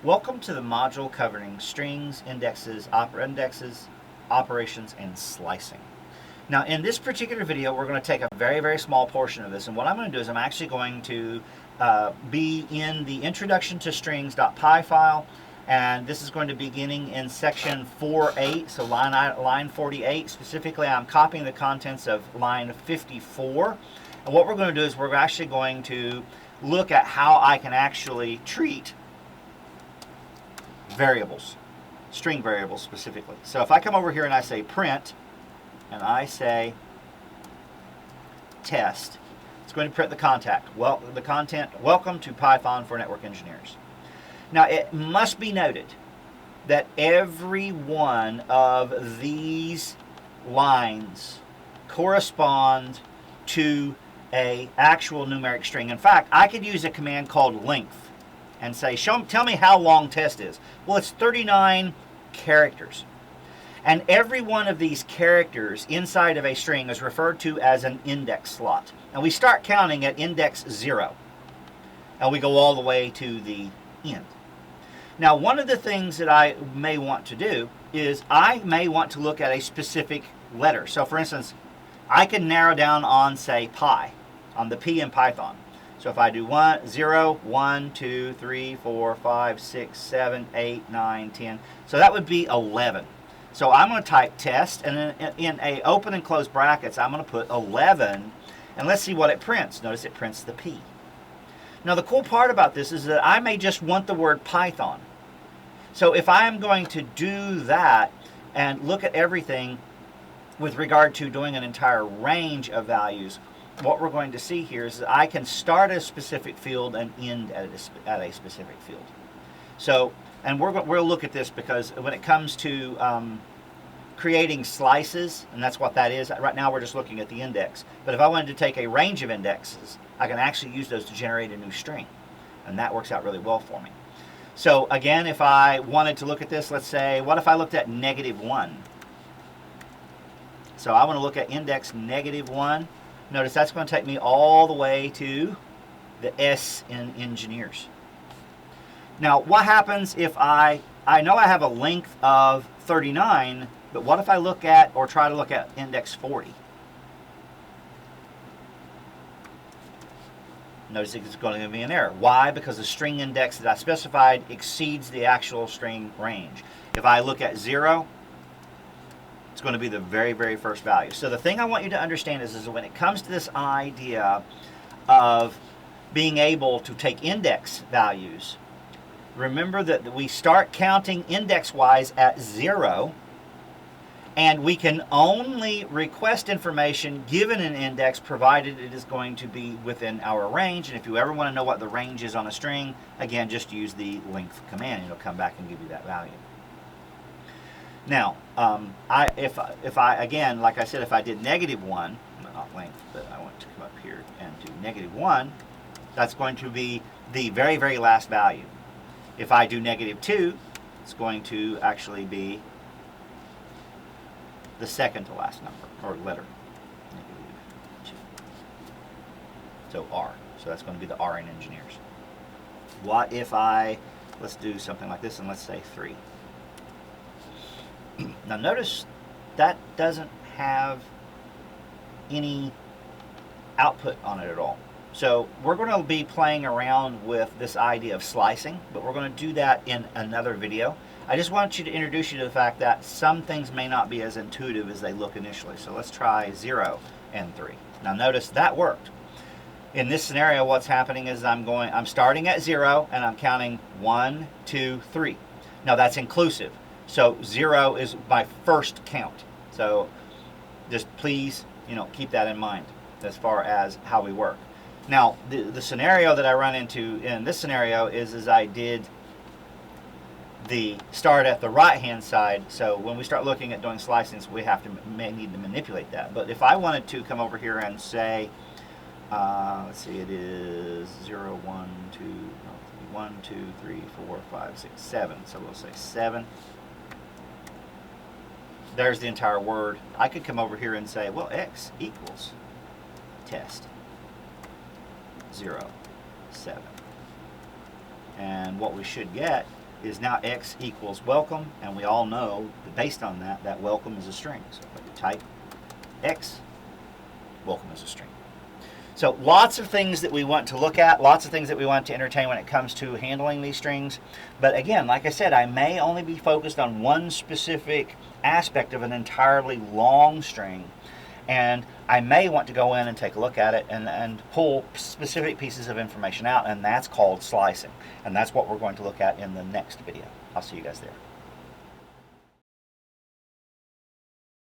Welcome to the module covering strings, indexes, operations, and slicing. Now in this particular video we're going to take a very small portion of this, and what I'm going to do is I'm actually going to be in the introduction to strings.py file, and this is going to be beginning in section 4.8, so line 48. Specifically I'm copying the contents of line 54, and what we're going to do is we're actually going to look at how I can actually treat variables, string variables specifically. So if I come over here and I say print, and I say test, it's going to print the content. Welcome to Python for Network Engineers. Now it must be noted that every one of these lines correspond to an actual numeric string. In fact, I could use a command called length and say, tell me how long test is. Well, it's 39 characters. And every one of these characters inside of a string is referred to as an index slot. And we start counting at index 0. And we go all the way to the end. Now, one of the things that I may want to do is I may want to look at a specific letter. So for instance, I can narrow down on, say, pi, on the P in Python. So if I do 0, 1, 2, 3, 4, 5, 6, 7, 8, 9, 10. So that would be 11. So I'm going to type test, and then in a open and close brackets, I'm going to put 11. And let's see what it prints. Notice it prints the P. Now the cool part about this is that I may just want the word Python. So if I'm going to do that and look at everything with regard to doing an entire range of values, what we're going to see here is that I can start at a specific field and end at a specific field. So, and we'll look at this because when it comes to creating slices, and that's what that is. Right now we're just looking at the index. But if I wanted to take a range of indexes, I can actually use those to generate a new string. And that works out really well for me. So again, if I wanted to look at this, let's say, what if I looked at -1? So I want to look at index -1. Notice that's going to take me all the way to the S in engineers. Now what happens if I know I have a length of 39, but what if I look at or try to look at index 40? Notice it's going to give me an error. Why? Because the string index that I specified exceeds the actual string range. If I look at 0, it's going to be the very first value. So the thing I want you to understand is that when it comes to this idea of being able to take index values, remember that we start counting index-wise at 0, and we can only request information given an index provided it is going to be within our range. And if you ever want to know what the range is on a string, again, just use the length command and it'll come back and give you that value. Now, if I again, like I said, if I did -1, not length, but I want to come up here and do -1, that's going to be the very last value. If I do -2, it's going to actually be the second to last number, or letter. -2. So R. So that's going to be the R in engineers. What if let's do something like this, and let's say 3. Now notice that doesn't have any output on it at all. So we're going to be playing around with this idea of slicing, but we're going to do that in another video. I just want you to introduce you to the fact that some things may not be as intuitive as they look initially. So let's try 0 and 3. Now notice that worked. In this scenario, what's happening is I'm starting at 0 and I'm counting 1, 2, 3. Now that's inclusive. So 0 is my first count. So just please, keep that in mind as far as how we work. Now, the scenario that I run into in this scenario is I did the start at the right-hand side. So when we start looking at doing slicing, we may need to manipulate that. But if I wanted to come over here and say, let's see, it is 0, 1, 2, 1, 2, 3, 4, 5, 6, 7. So we'll say 7. There's the entire word. I could come over here and say, well, x equals test 0, 7. And what we should get is now x equals welcome, and we all know that based on that, that welcome is a string. So if I type x, welcome is a string. So lots of things that we want to look at, lots of things that we want to entertain when it comes to handling these strings. But again, like I said, I may only be focused on one specific aspect of an entirely long string. And I may want to go in and take a look at it and pull specific pieces of information out, and that's called slicing. And that's what we're going to look at in the next video. I'll see you guys there.